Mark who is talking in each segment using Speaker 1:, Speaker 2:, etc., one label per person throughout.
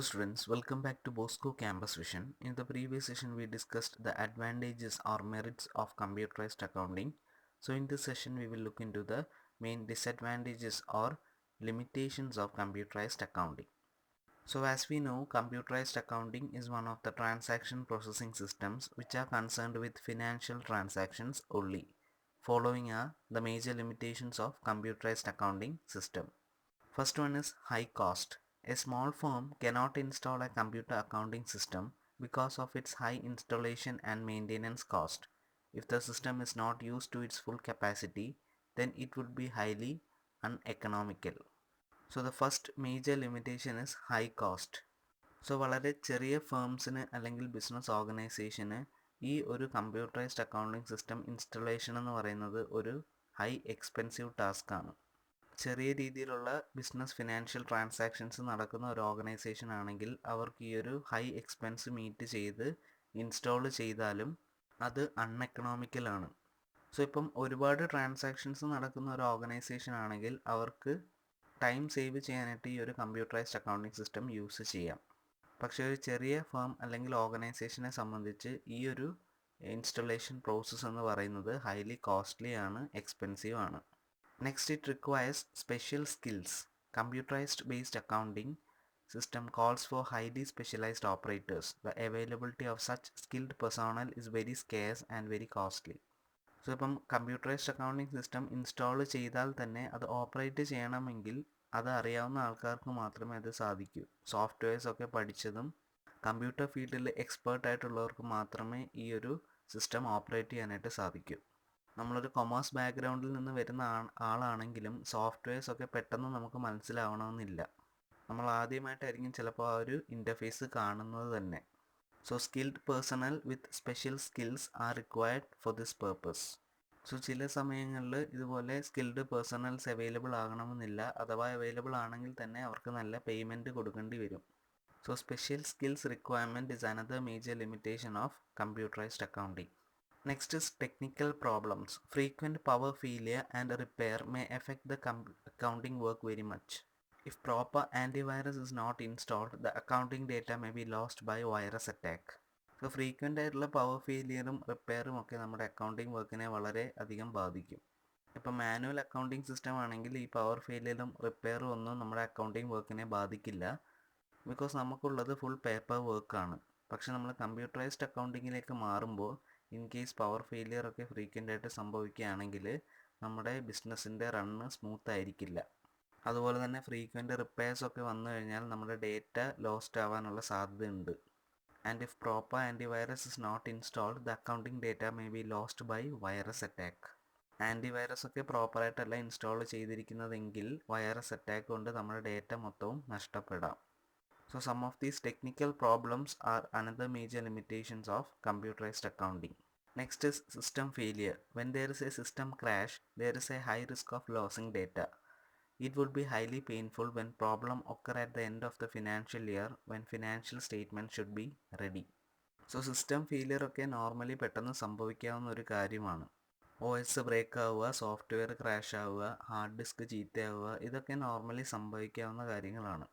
Speaker 1: students, welcome back to Bosco Campus Vision. In the previous session, we discussed the advantages or merits of computerized accounting. So in this session, we will look into the main disadvantages or limitations of computerized accounting. So as we know, computerized accounting is one of the transaction processing systems which are concerned with financial transactions only. Following are the major limitations of computerized accounting system. First one is high cost. A small firm cannot install a computer accounting system because of its high installation and maintenance cost. If the system is not used to its full capacity, then it would be highly uneconomical. So the first major limitation is high cost. So വളരെ ചെറിയ ഫേംസിന് അല്ലെങ്കിൽ business ഓർഗനൈസേഷന് ഈ ഒരു computerised accounting system installation എന്ന് പറയുന്നത് ഒരു high expensive task ആണ്. ചെറിയ രീതിയിലുള്ള ബിസിനസ് ഫിനാൻഷ്യൽ ട്രാൻസാക്ഷൻസ് നടക്കുന്ന ഒരു ഓർഗനൈസേഷൻ ആണെങ്കിൽ അവർക്ക് ഈ ഒരു ഹൈ എക്സ്പെൻസ് മീറ്റ് ചെയ്ത് ഇൻസ്റ്റാൾ ചെയ്താലും അത് അൺഎക്കണോമിക്കലാണ്. സോ ഇപ്പം ഒരുപാട് ട്രാൻസാക്ഷൻസ് നടക്കുന്ന ഒരു ഓർഗനൈസേഷൻ ആണെങ്കിൽ അവർക്ക് ടൈം സേവ് ചെയ്യാനായിട്ട് ഈ ഒരു കമ്പ്യൂട്ടറൈസ്ഡ് അക്കൗണ്ടിങ് സിസ്റ്റം യൂസ് ചെയ്യാം. പക്ഷേ ഒരു ചെറിയ ഫേം അല്ലെങ്കിൽ ഓർഗനൈസേഷനെ സംബന്ധിച്ച് ഈ ഒരു ഇൻസ്റ്റലേഷൻ പ്രോസസ്സ് എന്ന് പറയുന്നത് ഹൈലി കോസ്റ്റ്ലി ആണ്, എക്സ്പെൻസീവ് ആണ്. Next, it requires special skills. Computerized based accounting system calls for highly specialized operators. The availability of such skilled personnel is very scarce and very costly. So ഇപ്പം computerised accounting system install ചെയ്താൽ തന്നെ അത് operate ചെയ്യണമെങ്കിൽ അത് അറിയാവുന്ന ആൾക്കാർക്ക് മാത്രമേ അത് സാധിക്കൂ. സോഫ്റ്റ്വെയർസ് ഒക്കെ പഠിച്ചതും കമ്പ്യൂട്ടർ ഫീൽഡിൽ എക്സ്പേർട്ട് ആയിട്ടുള്ളവർക്ക് മാത്രമേ ഈ ഒരു സിസ്റ്റം ഓപ്പറേറ്റ് ചെയ്യാനായിട്ട് സാധിക്കൂ. നമ്മളൊരു കൊമേഴ്സ് ബാക്ക്ഗ്രൗണ്ടിൽ നിന്ന് വരുന്ന ആളാണെങ്കിലും സോഫ്റ്റ്വെയർസ് ഒക്കെ പെട്ടെന്ന് നമുക്ക് മനസ്സിലാവണമെന്നില്ല. നമ്മൾ ആദ്യമായിട്ടായിരിക്കും ചിലപ്പോൾ ആ ഒരു ഇൻ്റർഫേസ് കാണുന്നത് തന്നെ. So skilled personal with special skills are required for this purpose. So ചില സമയങ്ങളിൽ ഇതുപോലെ സ്കിൽഡ് പേഴ്സണൽസ് അവൈലബിൾ ആകണമെന്നില്ല. അഥവാ അവൈലബിൾ ആണെങ്കിൽ തന്നെ അവർക്ക് നല്ല പേയ്മെൻറ്റ് കൊടുക്കേണ്ടി വരും. So special skills requirement is another major limitation of computerised accounting. Next is technical problems. Frequent power failure and repair may affect the accounting work very much. If proper antivirus is not installed, the accounting data may be lost by virus attack. So frequent ആയിട്ടുള്ള power ഫെയിലിയറും റിപ്പയറും ഒക്കെ നമ്മുടെ accounting വർക്കിനെ വളരെ അധികം ബാധിക്കും. ഇപ്പം manual accounting system ആണെങ്കിൽ ഈ പവർ ഫെയിലിയറും റിപ്പയറും ഒന്നും നമ്മുടെ അക്കൗണ്ടിങ് വർക്കിനെ ബാധിക്കില്ല. ബിക്കോസ് നമുക്കുള്ളത് ഫുൾ പേപ്പർ വർക്കാണ്. പക്ഷെ നമ്മൾ കമ്പ്യൂട്ടറൈസ്ഡ് അക്കൗണ്ടിങ്ങിലേക്ക് മാറുമ്പോൾ ഇൻ കേസ് പവർ ഫെയിലിയർ ഒക്കെ ഫ്രീക്വൻ്റ് ആയിട്ട് സംഭവിക്കുകയാണെങ്കിൽ നമ്മുടെ ബിസിനസ്സിൻ്റെ റണ്ണ് സ്മൂത്ത് ആയിരിക്കില്ല. അതുപോലെ തന്നെ ഫ്രീക്വൻ്റ് റിപ്പയർസ് ഒക്കെ വന്നു കഴിഞ്ഞാൽ നമ്മുടെ ഡേറ്റ ലോസ്റ്റ് ആവാനുള്ള സാധ്യതയുണ്ട്. And if proper antivirus is not installed, the accounting data may be lost by virus attack. Antivirus ഒക്കെ പ്രോപ്പറായിട്ടല്ല ഇൻസ്റ്റാൾ ചെയ്തിരിക്കുന്നതെങ്കിൽ വൈറസ് അറ്റാക്ക് കൊണ്ട് നമ്മുടെ ഡേറ്റ മൊത്തവും നഷ്ടപ്പെടാം. So some of these technical problems are another major limitations of computerized accounting. Next is system failure. When there is a system crash, there is a high risk of losing data. It would be highly painful when problem occur at the end of the financial year when financial statements should be ready. So system failure ഒക്കെ normally പെട്ടെന്ന് സംഭവിക്കാവുന്ന ഒരു കാര്യമാണ്. OS break ആവുക, software crash ആവുക, hard disk ചീത്തയാവുക, ഇതൊക്കെ normally സംഭവിക്കാവുന്ന കാര്യങ്ങളാണ്.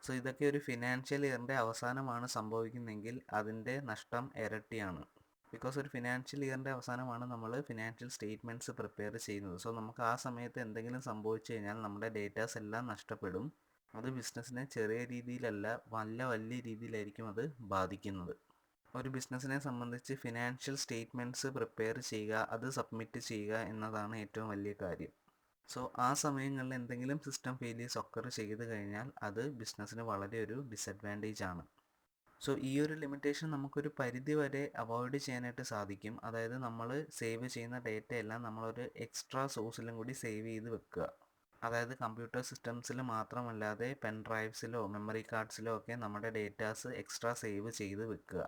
Speaker 1: സോ ഇതൊക്കെ ഒരു ഫിനാൻഷ്യൽ ഇയറിൻ്റെ അവസാനമാണ് സംഭവിക്കുന്നതെങ്കിൽ അതിൻ്റെ നഷ്ടം ഇരട്ടിയാണ്. ബിക്കോസ് ഒരു ഫിനാൻഷ്യൽ ഇയറിൻ്റെ അവസാനമാണ് നമ്മൾ ഫിനാൻഷ്യൽ സ്റ്റേറ്റ്മെൻറ്റ്സ് പ്രിപ്പയർ ചെയ്യുന്നത്. സോ നമുക്ക് ആ സമയത്ത് എന്തെങ്കിലും സംഭവിച്ചു കഴിഞ്ഞാൽ നമ്മുടെ ഡേറ്റാസ് എല്ലാം നഷ്ടപ്പെടും. അത് ബിസിനസ്സിനെ ചെറിയ രീതിയിലല്ല വലിയ രീതിയിലായിരിക്കും അത് ബാധിക്കുന്നത്. ഒരു ബിസിനസ്സിനെ സംബന്ധിച്ച് ഫിനാൻഷ്യൽ സ്റ്റേറ്റ്മെൻറ്റ്സ് പ്രിപ്പയർ ചെയ്യുക, അത് സബ്മിറ്റ് ചെയ്യുക എന്നതാണ് ഏറ്റവും വലിയ കാര്യം. സോ ആ സമയങ്ങളിൽ എന്തെങ്കിലും സിസ്റ്റം ഫെയിലിയേഴ്സ് ഒക്കർ ചെയ്ത് കഴിഞ്ഞാൽ അത് ബിസിനസ്സിന് വളരെ ഒരു ഡിസഡ്വാൻറ്റേജ് ആണ്. സോ ഈ ഒരു ലിമിറ്റേഷൻ നമുക്കൊരു പരിധി വരെ അവോയ്ഡ് ചെയ്യാനായിട്ട് സാധിക്കും. അതായത് നമ്മൾ സേവ് ചെയ്യുന്ന ഡേറ്റ എല്ലാം നമ്മളൊരു എക്സ്ട്രാ സോഴ്സിലും കൂടി സേവ് ചെയ്ത് വെക്കുക. അതായത് കമ്പ്യൂട്ടർ സിസ്റ്റംസിൽ മാത്രമല്ലാതെ പെൻ ഡ്രൈവ്സിലോ മെമ്മറി കാർഡ്സിലോ ഒക്കെ നമ്മുടെ ഡേറ്റാസ് എക്സ്ട്രാ സേവ് ചെയ്ത് വെക്കുക.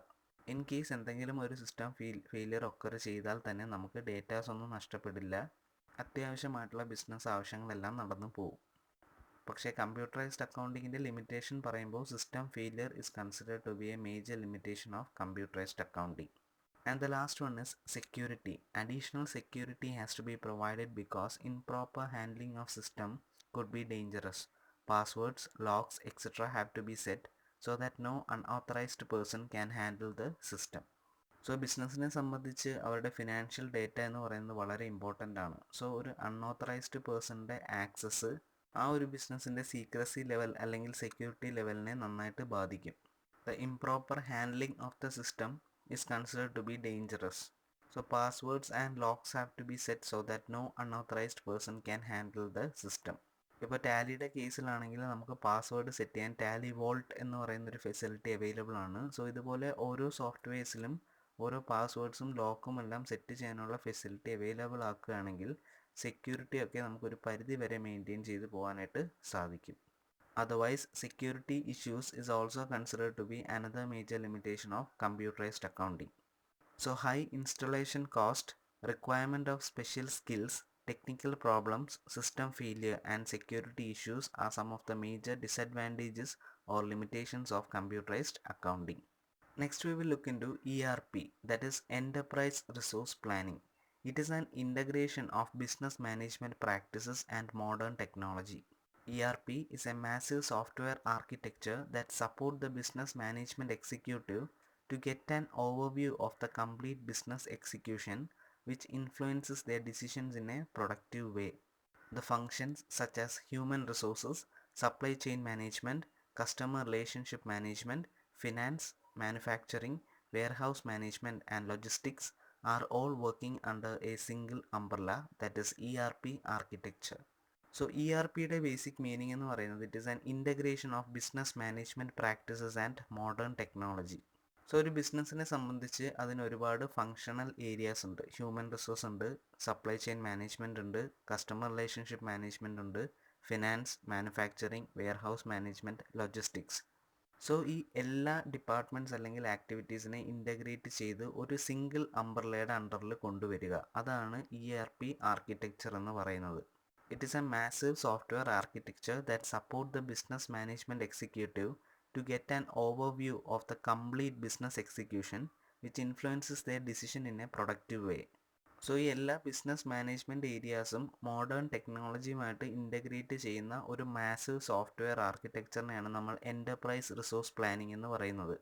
Speaker 1: ഇൻ കേസ് എന്തെങ്കിലും ഒരു സിസ്റ്റം ഫെയിലിയർ ഒക്കർ ചെയ്താൽ തന്നെ നമുക്ക് ഡേറ്റാസ് ഒന്നും നഷ്ടപ്പെടില്ല. അത്യാവശ്യമായിട്ടുള്ള ബിസിനസ് ആവശ്യങ്ങളെല്ലാം നടന്നു പോകും. പക്ഷേ കമ്പ്യൂട്ടറൈസ്ഡ് അക്കൗണ്ടിങ്ങിൻ്റെ ലിമിറ്റേഷൻ പറയുമ്പോൾ system failure is considered to be a major limitation of computerised accounting. And the last one is security. Additional security has to be provided because improper handling of system could be dangerous. Passwords, locks, etc. have to be set so that no unauthorized person can handle the system. So ബിസിനസ്സിനെ സംബന്ധിച്ച് അവരുടെ financial data എന്ന് പറയുന്നത് വളരെ important ആണ്. So ഒരു unauthorised പേഴ്സണിൻ്റെ access ആ ഒരു ബിസിനസ്സിൻ്റെ സീക്രസി ലെവൽ അല്ലെങ്കിൽ സെക്യൂരിറ്റി ലെവലിനെ നന്നായിട്ട് ബാധിക്കും. The improper handling of the system is considered to be dangerous. So passwords and locks have to be set so that no unauthorised person can handle the system. ഇപ്പോൾ ടാലിയുടെ കേസിലാണെങ്കിൽ നമുക്ക് password set ചെയ്യാൻ Tally vault എന്ന് പറയുന്നൊരു facility available ആണ്. So ഇതുപോലെ ഓരോ സോഫ്റ്റ്വെയർസിലും ഓരോ പാസ്വേഡ്സും ലോക്കും എല്ലാം സെറ്റ് ചെയ്യാനുള്ള ഫെസിലിറ്റി അവൈലബിൾ ആക്കുകയാണെങ്കിൽ സെക്യൂരിറ്റി ഒക്കെ നമുക്കൊരു പരിധി വരെ മെയിൻറ്റെയിൻ ചെയ്ത് പോകാനായിട്ട് സാധിക്കും. Otherwise security issues is also considered to be another major limitation of computerised accounting. So high installation cost, requirement of special skills, technical problems, system failure and security issues are some of the major disadvantages or limitations of computerized accounting. Next we will look into ERP, that is Enterprise Resource Planning. It is an integration of business management practices and modern technology. ERP is a massive software architecture that supports the business management executive to get an overview of the complete business execution, which influences their decisions in a productive way. The functions such as human resources, supply chain management, customer relationship management, finance, manufacturing, warehouse management and logistics are all working under a single umbrella, that is ERP architecture. So ERPയുടെ basic meaning എന്ന് പറയുന്നത് it is an integration of business management practices and modern technology. So ഒരു ബിസിനസ്സിനെ സംബന്ധിച്ച് അതിന് ഒരുപാട് functional areas ഉണ്ട്. Human resource ഉണ്ട്, സപ്ലൈ ചെയിൻ മാനേജ്മെൻറ്റ് ഉണ്ട്, കസ്റ്റമർ റിലേഷൻഷിപ്പ് മാനേജ്മെൻറ്റ് ഉണ്ട്, finance, manufacturing, warehouse management, logistics. So ഈ എല്ലാ ഡിപ്പാർട്ട്മെൻറ്റ്സ് അല്ലെങ്കിൽ ആക്ടിവിറ്റീസിനെ ഇൻ്റഗ്രേറ്റ് ചെയ്ത് ഒരു സിംഗിൾ അംബ്രല്ലയുടെ അണ്ടറിൽ കൊണ്ടുവരിക, അതാണ് ERP ആർക്കിടെക്ചർ എന്ന് പറയുന്നത്. It is a massive software architecture that supports the business management executive to get an overview of the complete business execution, which influences their decision in a productive way. So ഈ എല്ലാ business management ഏരിയാസും modern ടെക്നോളജിയുമായിട്ട് integrate ചെയ്യുന്ന ഒരു massive software ആർക്കിടെക്ചറിനെയാണ് നമ്മൾ enterprise resource planning എന്ന് പറയുന്നത്.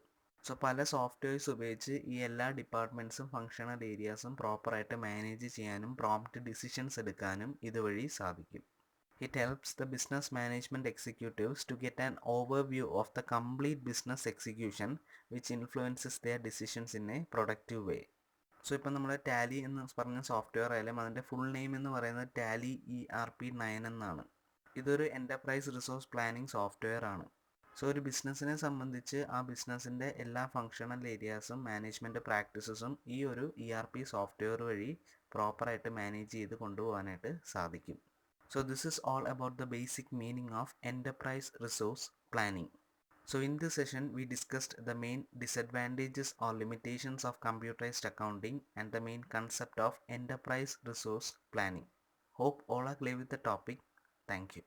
Speaker 1: So പല softwares ഉപയോഗിച്ച് ഈ എല്ലാ ഡിപ്പാർട്ട്മെൻറ്റ്സും ഫങ്ഷണൽ ഏരിയാസും പ്രോപ്പറായിട്ട് മാനേജ് ചെയ്യാനും പ്രോംപ്റ്റ് ഡിസിഷൻസ് എടുക്കാനും ഇതുവഴി സാധിക്കും. It helps the business management executives to get an overview of the complete business execution, which influences their decisions in a productive way. So ഇപ്പം നമ്മൾ ടാലി എന്ന് പറഞ്ഞ സോഫ്റ്റ്വെയർ ആയാലും അതിൻ്റെ ഫുൾ നെയിം എന്ന് പറയുന്നത് ടാലി ERP9 എന്നാണ്. ഇതൊരു എൻ്റർപ്രൈസ് റിസോഴ്സ് പ്ലാനിംഗ് സോഫ്റ്റ്വെയർ ആണ്. സോ ഒരു ബിസിനസ്സിനെ സംബന്ധിച്ച് ആ ബിസിനസ്സിൻ്റെ എല്ലാ ഫങ്ഷണൽ ഏരിയാസും മാനേജ്മെൻറ്റ് പ്രാക്ടീസസും ഈ ഒരു ERP സോഫ്റ്റ്വെയർ വഴി പ്രോപ്പറായിട്ട് മാനേജ് ചെയ്ത് കൊണ്ടുപോകാനായിട്ട് സാധിക്കും. So this is all about the basic meaning of enterprise resource planning. So in this session we discussed the main disadvantages or limitations of computerized accounting and the main concept of enterprise resource planning. Hope all are clear with the topic. Thank you.